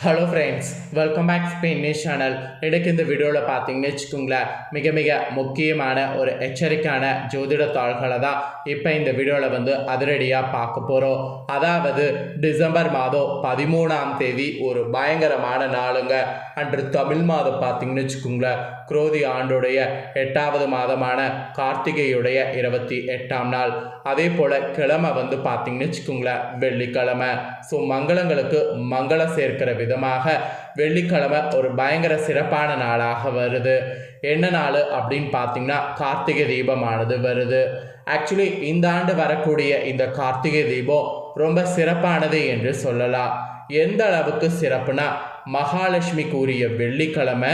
Hello friends, welcome back Spain news channel. எனக்கு இந்த வீடியோவில் பார்த்தீங்கன்னு வச்சுக்கோங்களேன், மிக மிக முக்கியமான ஒரு எச்சரிக்கையான ஜோதிட தாள்களை தான் இப்போ இந்த வீடியோவில் அதிரடியாக பார்க்க போகிறோம். அதாவது டிசம்பர் மாதம் 13ஆம் தேதி ஒரு பயங்கரமான நாளுங்க. அன்று தமிழ் மாதம் பார்த்தீங்கன்னு வச்சுக்கோங்களேன், குரோதி ஆண்டுடைய 8வது மாதமான கார்த்திகையுடைய 28ஆம் நாள். அதே போல் கிழமை பார்த்தீங்கன்னு வச்சுக்கோங்களேன், வெள்ளிக்கிழமை. ஸோ மங்களங்களுக்கு மங்களம் சேர்க்கிற விதமாக வெள்ளிக்கிழமை ஒரு பயங்கர சிறப்பான நாளாக வருது. என்ன நாள் அப்படின்னு பார்த்தீங்கன்னா, கார்த்திகை தீபமானது வருது. ஆக்சுவலி இந்த ஆண்டு வரக்கூடிய இந்த கார்த்திகை தீபம் ரொம்ப சிறப்பானது என்று சொல்லலாம். எந்த அளவுக்கு சிறப்புனா, மகாலட்சுமிக்கு உரிய வெள்ளிக்கிழமை,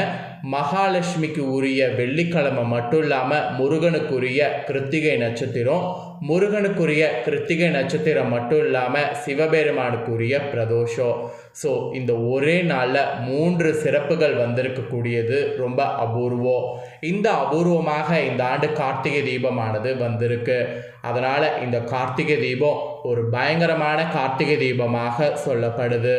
மகாலட்சுமிக்கு உரிய வெள்ளிக்கிழமை மட்டும் இல்லாமல் முருகனுக்குரிய கிருத்திகை நட்சத்திரம், முருகனுக்குரிய கிருத்திகை நட்சத்திரம் மட்டும் இல்லாமல் சிவபெருமானுக்குரிய பிரதோஷம். ஸோ இந்த ஒரே நாளில் 3 சிறப்புகள் வந்திருக்கக்கூடியது ரொம்ப அபூர்வம். இந்த அபூர்வமாக இந்த ஆண்டு கார்த்திகை தீபமானது வந்திருக்கு. அதனால் இந்த கார்த்திகை தீபம் ஒரு பயங்கரமான கார்த்திகை தீபமாக சொல்லப்படுது.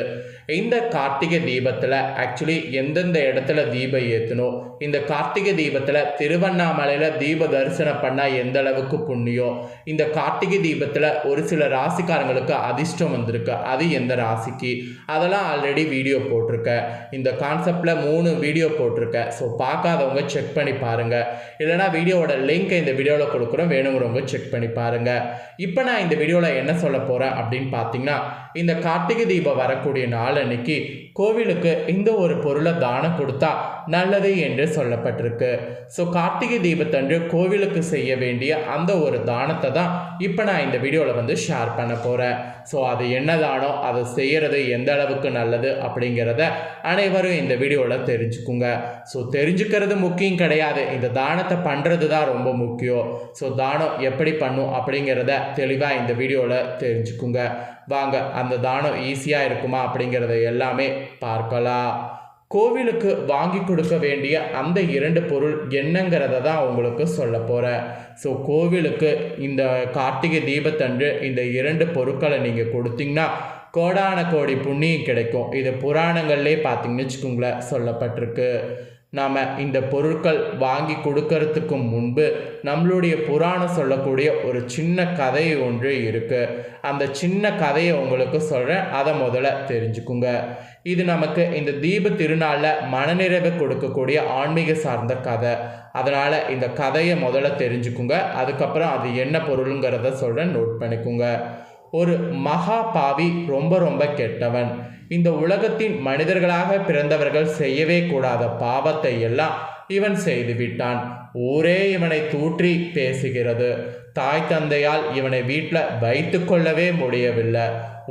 இந்த கார்த்திகை தீபத்தில் ஆக்சுவலி எந்தெந்த இடத்துல தீபம் ஏற்றணும், இந்த கார்த்திகை தீபத்தில் திருவண்ணாமலையில் தீப தரிசனம் பண்ணால் எந்த அளவுக்கு புண்ணியம், இந்த கார்த்திகை தீபத்தில் ஒரு சில ராசிக்காரங்களுக்கு அதிர்ஷ்டம் வந்திருக்கு, அது எந்த ராசிக்கு, அதெல்லாம் ஆல்ரெடி வீடியோ போட்டிருக்கேன். இந்த கான்செப்டில் 3 வீடியோ போட்டிருக்கேன். ஸோ பார்க்காதவங்க செக் பண்ணி பாருங்கள். இல்லைனா வீடியோவோட லிங்க் இந்த வீடியோவில் கொடுக்குறோம், வேணுங்கிறவங்க செக் பண்ணி பாருங்கள். இப்போ நான் இந்த வீடியோவில் என்ன சொல்ல போகிறேன் அப்படின்னு பார்த்தீங்கன்னா, இந்த கார்த்திகை தீபம் வரக்கூடிய நாள் அன்னைக்கு கோவிலுக்கு இந்த ஒரு பொருளை தானம் கொடுத்தா நல்லது என்று சொல்லப்பட்டிருக்கு. ஸோ கார்த்திகை தீபத்தன்று கோவிலுக்கு செய்ய வேண்டிய அந்த ஒரு தானத்தை தான் இப்போ நான் இந்த வீடியோவில் ஷேர் பண்ண போகிறேன். ஸோ அது என்ன தானம், அதை செய்கிறது எந்த அளவுக்கு நல்லது அப்படிங்கிறத அனைவரும் இந்த வீடியோவில் தெரிஞ்சுக்குங்க. ஸோ தெரிஞ்சுக்கிறது முக்கியம் கிடையாது, இந்த தானத்தை பண்ணுறது தான் ரொம்ப முக்கியம். ஸோ தானம் எப்படி பண்ணும் அப்படிங்கிறத தெளிவாக இந்த வீடியோவில் தெரிஞ்சுக்குங்க. வாங்க அந்த தானம் ஈஸியாக இருக்குமா அப்படிங்கிறத எல்லாமே பார்க்கலாம். கோவிலுக்கு வாங்கி கொடுக்க வேண்டிய அந்த 2 பொருள் என்னங்கிறத தான் உங்களுக்கு சொல்ல போகிறேன். ஸோ கோவிலுக்கு இந்த கார்த்திகை தீபத்தன்று இந்த 2 பொருட்களை நீங்கள் கொடுத்தீங்கன்னா கோடான கோடி புண்ணியம் கிடைக்கும். இது புராணங்கள்லே பார்த்தீங்கன்னு வச்சுக்கோங்களேன் சொல்லப்பட்டிருக்கு. நாம் இந்த பொருட்கள் வாங்கி கொடுக்கறதுக்கு முன்பு நம்மளுடைய புராணம் சொல்லக்கூடிய ஒரு சின்ன கதை ஒன்று இருக்குது. அந்த சின்ன கதையை உங்களுக்கு சொல்கிறேன், அதை முதல்ல தெரிஞ்சுக்குங்க. இது நமக்கு இந்த தீப திருநாளில் மனநிறைவை கொடுக்கக்கூடிய ஆன்மீக சார்ந்த கதை. அதனால் இந்த கதையை முதல்ல தெரிஞ்சுக்குங்க. அதுக்கப்புறம் அது என்ன பொருளுங்கிறத சொல்கிறேன், நோட் பண்ணிக்கோங்க. ஒரு மகா பாவி, ரொம்ப ரொம்ப கெட்டவன். இந்த உலகத்தின் மனிதர்களாக பிறந்தவர்கள் செய்யவே கூடாத பாவத்தை எல்லாம் இவன் செய்துவிட்டான். ஊரே இவனை தூற்றி பேசுகிறது. தாய் தந்தையால் இவனை வீட்டில் வைத்து கொள்ளவே முடியவில்லை.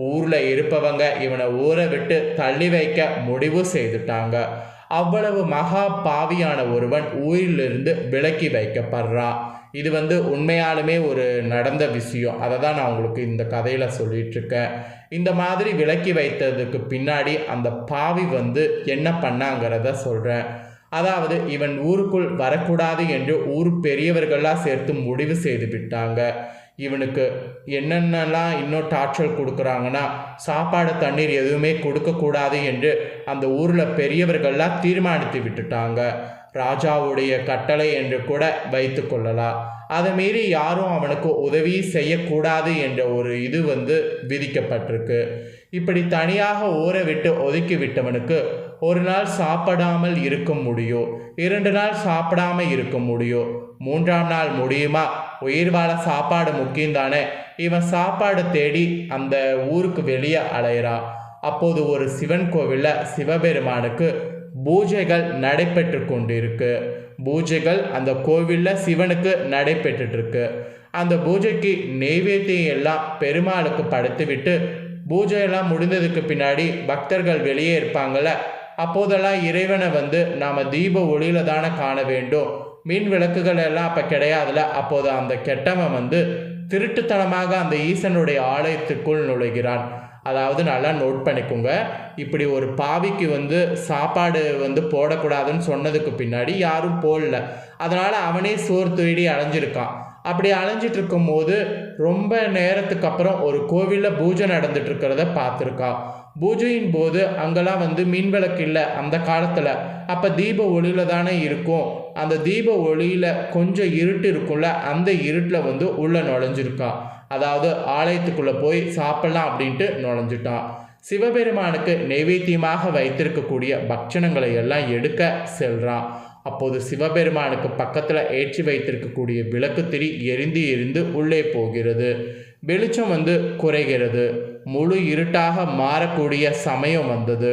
ஊரில் இருப்பவங்க இவனை ஊரை விட்டு தள்ளி வைக்க முடிவு செய்துட்டாங்க. அவ்வளவு மகா பாவியான ஒருவன் ஊரிலிருந்து விலக்கி வைக்கப்படுறான். இது உண்மையாலுமே ஒரு நடந்த விஷயம். அதை தான் நான் உங்களுக்கு இந்த கதையில் சொல்லிகிட்ருக்கேன். இந்த மாதிரி விலக்கி வைத்ததுக்கு பின்னாடி அந்த பாவி என்ன பண்ணாங்கிறத சொல்கிறேன். அதாவது இவன் ஊருக்குள் வரக்கூடாது என்று ஊர் பெரியவர்கள்லாம் சேர்த்து முடிவு செய்து விட்டாங்க. இவனுக்கு என்னென்னலாம் இன்னும் டார்ச்சர் கொடுக்குறாங்கன்னா, சாப்பாடு தண்ணீர் எதுவுமே கொடுக்கக்கூடாது என்று அந்த ஊரில் பெரியவர்கள்லாம் தீர்மானித்து விட்டுட்டாங்க. ராஜாவுடைய கட்டளை என்று கூட வைத்து கொள்ளலாம். அதை மீறி யாரும் அவனுக்கு உதவி செய்யக்கூடாது என்ற ஒரு இது விதிக்கப்பட்டிருக்கு. இப்படி தனியாக ஊரை விட்டு ஒதுக்கி விட்டவனுக்கு ஒரு நாள் சாப்பிடாமல் இருக்க முடியும், 2 நாள் சாப்பிடாமல் இருக்க முடியும், 3ஆம் நாள் முடியுமா? உயிர் வாழ சாப்பாடு முக்கியம் தானே. இவன் சாப்பாடு தேடி அந்த ஊருக்கு வெளியே அலையிறான். அப்போது ஒரு சிவன் கோவிலில் சிவபெருமானுக்கு பூஜைகள் நடைபெற்று கொண்டிருக்கு. பூஜைகள் அந்த கோவிலில் சிவனுக்கு நடைபெற்றுருக்கு. அந்த பூஜைக்கு நெய்வேத்தியம் எல்லாம் பெருமாளுக்கு படைத்துவிட்டு பூஜையெல்லாம் முடிந்ததுக்கு பின்னாடி பக்தர்கள் வெளியே இருப்பாங்கள்ல, அப்போதெல்லாம் இறைவனை நாம் தீப ஒளியில் தானே காண வேண்டும். மின் விளக்குகள் எல்லாம் அப்போ கிடையாதுல. அப்போது அந்த கெட்டவன் திருட்டுத்தனமாக அந்த ஈசனுடைய ஆலயத்துக்குள் நுழைகிறான். அதாவது நல்லா நோட் பண்ணிக்கோங்க. இப்படி ஒரு பாவிக்கு சாப்பாடு போடக்கூடாதுன்னு சொன்னதுக்கு பின்னாடி யாரும் போடல. அதனால் அவனே சோறு தேடி அலைஞ்சிருக்கான். அப்படி அலைஞ்சிட்டு இருக்கும்போது ரொம்ப நேரத்துக்கு அப்புறம் ஒரு கோவிலில் பூஜை நடந்துட்டு இருக்கிறத பார்த்துருக்கான். பூஜையின் போது அங்கெல்லாம் வந்து மின் விளக்கு இல்லை அந்த காலத்தில். அப்போ தீப ஒளியில் தானே இருக்கும். அந்த தீப ஒளியில் கொஞ்சம் இருட்டு இருக்கும்ல, அந்த இருட்டில் வந்து உள்ளே நுழைஞ்சிருக்கான். அதாவது ஆலயத்துக்குள்ளே போய் சாப்பிட்லாம் அப்படின்ட்டு நுழைஞ்சிட்டான். சிவபெருமானுக்கு நைவேத்தியமாக வைத்திருக்கக்கூடிய பக்ஷணங்களை எல்லாம் எடுக்க செல்றான். அப்போது சிவபெருமானுக்கு பக்கத்தில் ஏற்றி வைத்திருக்கக்கூடிய விளக்கு திரி எரிந்து எரிந்து உள்ளே போகிறது. வெளிச்சம் வந்து குறைகிறது. முழு இருட்டாக மாறக்கூடிய சமயம் வந்தது.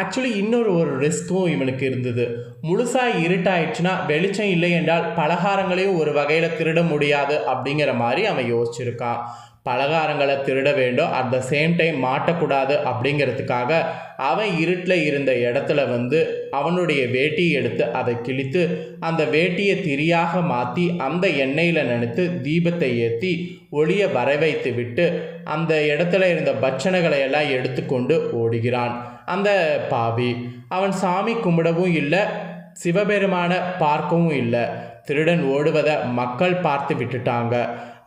ஆக்சுவலி இன்னொரு ரிஸ்க்கும் இவனுக்கு இருந்தது. முழுசாக இருட்டாயிடுச்சுன்னா வெளிச்சம் இல்லை என்றால் பலகாரங்களையும் ஒரு வகையில் திருட முடியாது அப்படிங்கிற மாதிரி அவன் யோசிச்சிருக்கான். பலகாரங்களை திருட வேண்டும், அட் த சேம் டைம் மாட்டக்கூடாது அப்படிங்கிறதுக்காக அவன் இருட்டில் இருந்த இடத்துல வந்து அவனுடைய வேட்டியை எடுத்து அதை கிழித்து அந்த வேட்டியை திரியாக மாற்றி அந்த எண்ணெயில் நனைத்து தீபத்தை ஏற்றி ஒளியை வர வைத்து விட்டு அந்த இடத்துல இருந்த பட்சணைகளை எல்லாம் எடுத்துக்கொண்டு ஓடுகிறான். அந்த பாவி அவன் சாமி கும்பிடவும் இல்லை, சிவபெருமானை பார்க்கவும் இல்லை. திருடன் ஓடுவதை மக்கள் பார்த்து விட்டுட்டாங்க.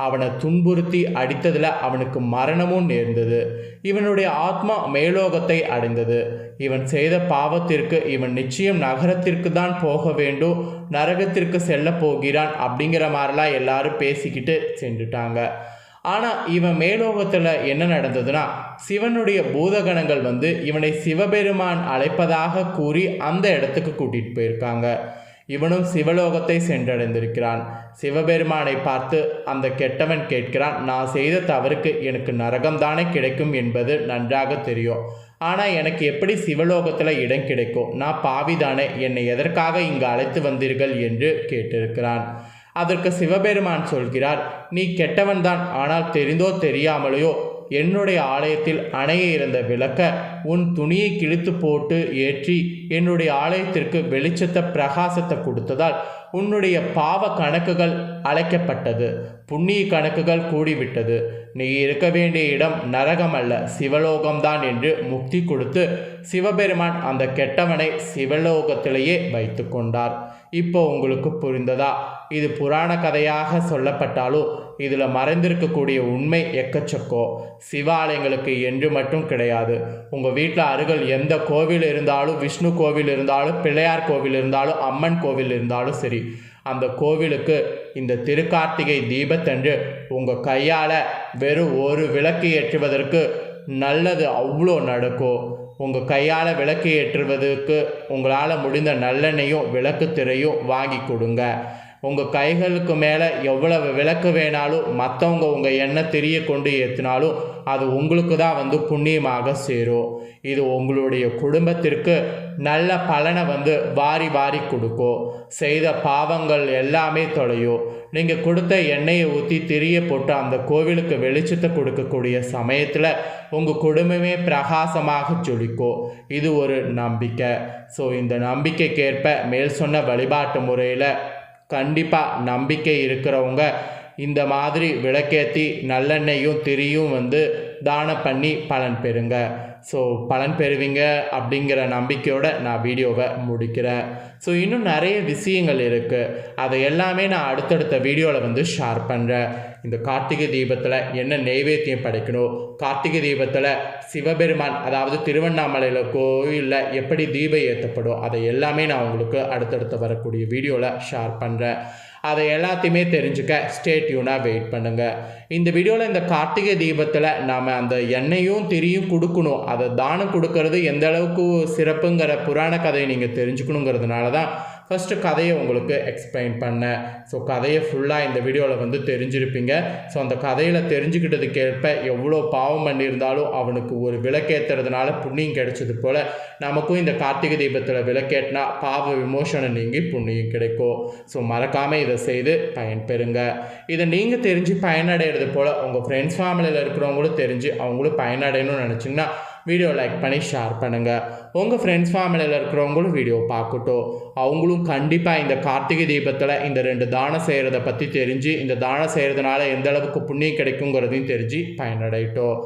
அவனை துன்புறுத்தி அடித்ததில் அவனுக்கு மரணமும் நேர்ந்தது. இவனுடைய ஆத்மா மேலோகத்தை அடைந்தது. இவன் செய்த பாவத்திற்கு இவன் நிச்சயம் நரகத்திற்கு தான் போக வேண்டும், நரகத்திற்கு செல்ல போகிறான் அப்படிங்கிற மாதிரிலாம் எல்லாரும் பேசிக்கிட்டு சென்றுட்டாங்க. ஆனால் இவன் மேலோகத்தில் என்ன நடந்ததுன்னா, சிவனுடைய பூதகணங்கள் வந்து இவனை சிவபெருமான் அழைப்பதாக கூறி அந்த இடத்துக்கு கூட்டிகிட்டு போயிருக்காங்க. இவனும் சிவலோகத்தை சென்றடைந்திருக்கிறான். சிவபெருமானை பார்த்து அந்த கெட்டவன் கேட்கிறான், நான் செய்த தவறுக்கு எனக்கு நரகம்தானே கிடைக்கும் என்பது நன்றாக தெரியும். ஆனால் எனக்கு எப்படி சிவலோகத்தில் இடம் கிடைக்கும்? நான் பாவிதானே, என்னை எதற்காக இங்கு அழைத்து வந்தீர்கள் என்று கேட்டிருக்கிறான். அதற்கு சிவபெருமான் சொல்கிறார், நீ கெட்டவன்தான், ஆனால் தெரிந்தோ தெரியாமலையோ என்னுடைய ஆலயத்தில் அணைய இருந்த விளக்க உன் துணியை கிழித்து போட்டு ஏற்றி என்னுடைய ஆலயத்திற்கு வெளிச்சத்தை பிரகாசத்தை கொடுத்ததால் உன்னுடைய பாவ கணக்குகள் அழைக்கப்பட்டது, புண்ணிய கணக்குகள் கூடிவிட்டது. நீ இருக்க வேண்டிய இடம் நரகம் அல்ல, சிவலோகம்தான் என்று முக்தி கொடுத்து சிவபெருமான் அந்த கெட்டவனை சிவலோகத்திலேயே வைத்து கொண்டார். இப்போ உங்களுக்கு புரிந்ததா? இது புராண கதையாக சொல்லப்பட்டாலும் இதில் மறைந்திருக்கக்கூடிய உண்மை எக்கச்சக்கோ. சிவாலயங்களுக்கு என்று மட்டும் கிடையாது. உங்கள் வீட்டில் அருகில் எந்த கோவில் இருந்தாலும், விஷ்ணு கோவில் இருந்தாலும், பிள்ளையார் கோவில் இருந்தாலும், அம்மன் கோவில் இருந்தாலும் சரி, அந்த கோவிலுக்கு இந்த திருக்கார்த்திகை தீபத்தன்று உங்கள் கையால் வெறும் ஒரு விளக்கு ஏற்றுவதற்கு நல்லது அவ்வளோ நடக்கும். உங்கள் கையால் விளக்கு ஏற்றுவதற்கு உங்களால் முடிந்த நல்லெண்ணையும் விளக்கு திரையும் வாங்கி கொடுங்க. உங்கள் கைகளுக்கு மேலே எவ்வளவு விளக்கு வேணாலும் மற்றவங்க உங்கள் எண்ணெய் திரிய கொண்டு ஏற்றினாலும் அது உங்களுக்கு தான் வந்து புண்ணியமாக சேரும். இது உங்களுடைய குடும்பத்திற்கு நல்ல பலனை வந்து வாரி வாரி கொடுக்கும். செய்த பாவங்கள் எல்லாமே தொலையும். நீங்கள் கொடுத்த எண்ணெயை ஊற்றி திரிய போட்டு அந்த கோவிலுக்கு வெளிச்சத்தை கொடுக்கக்கூடிய சமயத்தில் உங்கள் குடும்பமே பிரகாசமாக ஜொலிக்கும். இது ஒரு நம்பிக்கை. ஸோ இந்த நம்பிக்கைக்கேற்ப மேல் சொன்ன வழிபாட்டு முறையில் கண்டிப்பாக நம்பிக்கை இருக்கிறவங்க இந்த மாதிரி விளக்கேற்றி நல்லெண்ணெயும் திரியும் வந்து தானம் பண்ணி பலன் பெறுங்க. ஸோ பலன் பெறுவீங்க அப்படிங்கிற நம்பிக்கையோடு நான் வீடியோவை முடிக்கிறேன். ஸோ இன்னும் நிறைய விஷயங்கள் இருக்குது, அதை எல்லாமே நான் அடுத்தடுத்த வீடியோவில் வந்து ஷேர் பண்ணுறேன். இந்த கார்த்திகை தீபத்தில் என்ன நெய்வேத்தியம் படைக்கணும், கார்த்திகை தீபத்தில் சிவபெருமான் அதாவது திருவண்ணாமலையில் கோயிலில் எப்படி தீபம் ஏற்றப்படும், அதை எல்லாமே நான் உங்களுக்கு அடுத்தடுத்து வரக்கூடிய வீடியோவில் ஷேர் பண்ணுறேன். அதை எல்லாத்தையுமே தெரிஞ்சுக்க ஸ்டே டியூனாக வெயிட் பண்ணுங்கள். இந்த வீடியோவில் இந்த கார்த்திகை தீபத்தில் நாம் அந்த எண்ணெயும் திரியும் கொடுக்கணும், அதை தானம் கொடுக்கறது எந்த அளவுக்கு சிறப்புங்கிற புராண கதையை நீங்கள் தெரிஞ்சுக்கணுங்கிறதுனால தான் ஃபஸ்ட்டு கதையை உங்களுக்கு எக்ஸ்பிளைன் பண்ணேன். ஸோ கதையை ஃபுல்லாக இந்த வீடியோவில் வந்து தெரிஞ்சிருப்பீங்க. ஸோ அந்த கதையில் தெரிஞ்சுக்கிட்டதுக்கேற்ப எவ்வளோ பாவம் பண்ணியிருந்தாலும் அவனுக்கு ஒரு விளக்கேற்றுறதுனால புண்ணியம் கிடைச்சது போல் நமக்கும் இந்த கார்த்திகை தீபத்தில் விளக்கேற்றினா பாவ விமோசனம் நீங்கி புண்ணியம் கிடைக்கும். ஸோ மறக்காமல் இதை செய்து பயன்பெறுங்க. இதை நீங்கள் தெரிஞ்சு பயனடைகிறது போல் உங்கள் ஃப்ரெண்ட்ஸ் ஃபேமிலியில் இருக்கிறவங்களும் தெரிஞ்சு அவங்களும் பயனடையணும்னு நினச்சிங்கன்னா வீடியோ லைக் பண்ணி ஷேர் பண்ணுங்கள். உங்கள் ஃப்ரெண்ட்ஸ் ஃபேமிலியில் இருக்கிறவங்களும் வீடியோ பார்க்கட்டும். அவங்களும் கண்டிப்பாக இந்த கார்த்திகை தீபத்தில் இந்த 2 தானம் செய்கிறத பற்றி தெரிஞ்சு இந்த தானம் செய்கிறதுனால எந்த அளவுக்கு புண்ணியம் கிடைக்குங்கிறதையும் தெரிஞ்சு பயனடையட்டும்.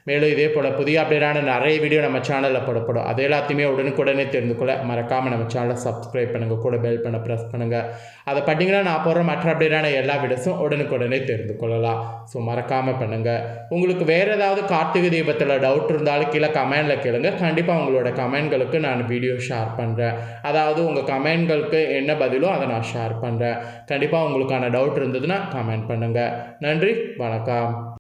மேலும் இதே போல் புதிய அப்டேட்டான நிறைய வீடியோ நம்ம சேனலில் போடப்படும். அது எல்லாத்தையுமே உடனுக்குடனே தெரிந்து கொள்ள மறக்காமல் நம்ம சேனலை சப்ஸ்கிரைப் பண்ணுங்கள், கூட பெல் பண்ண ப்ரெஸ் பண்ணுங்கள். அதை பண்ணிங்கன்னா நான் போடுற மற்ற அப்டேட்டான எல்லா வீடியோஸும் உடனுக்குடனே தெரிந்து கொள்ளலாம். ஸோ மறக்காமல் பண்ணுங்கள். உங்களுக்கு வேறு ஏதாவது கார்த்திகை தீபத்தில் டவுட் இருந்தாலும் கீழே கமெண்டில் கேளுங்க. கண்டிப்பாக உங்களோட கமெண்ட்களுக்கு நான் வீடியோ ஷேர் பண்ணுறேன். அதாவது உங்கள் கமெண்ட்களுக்கு என்ன பதிலோ அதை நான் ஷேர் பண்ணுறேன். கண்டிப்பாக உங்களுக்கான டவுட் இருந்ததுன்னா கமெண்ட் பண்ணுங்கள். நன்றி, வணக்கம்.